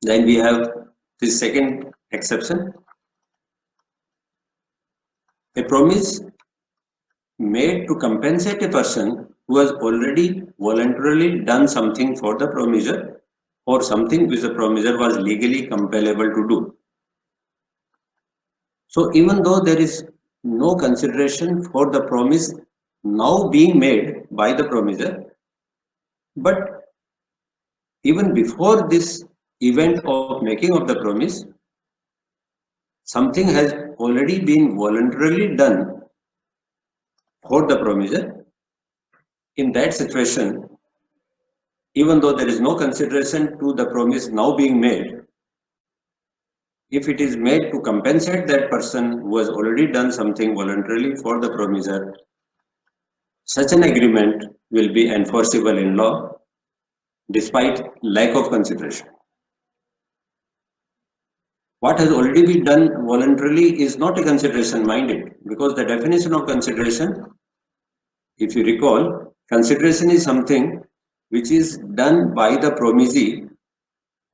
Then we have this second exception. A promise made to compensate a person who has already voluntarily done something for the promiser or something which the promiser was legally compellable to do. So even though there is no consideration for the promise now being made by the promiser, but even before this event of making of the promise, something has already been voluntarily done for the promiser. In that situation, even though there is no consideration to the promise now being made, if it is made to compensate that person who has already done something voluntarily for the promiser, such an agreement will be enforceable in law despite lack of consideration. What has already been done voluntarily is not a consideration minded, because the definition of consideration, if you recall, consideration is something which is done by the promisee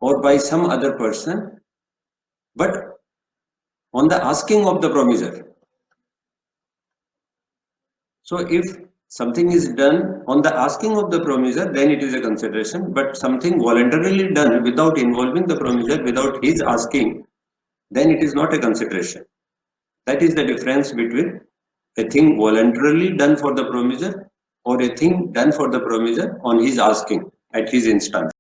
or by some other person, but on the asking of the promiser. So if something is done on the asking of the promiser, then it is a consideration, but something voluntarily done without involving the promiser, without his asking, then it is not a consideration. That is the difference between a thing voluntarily done for the promiser or a thing done for the promiser on his asking, at his instance.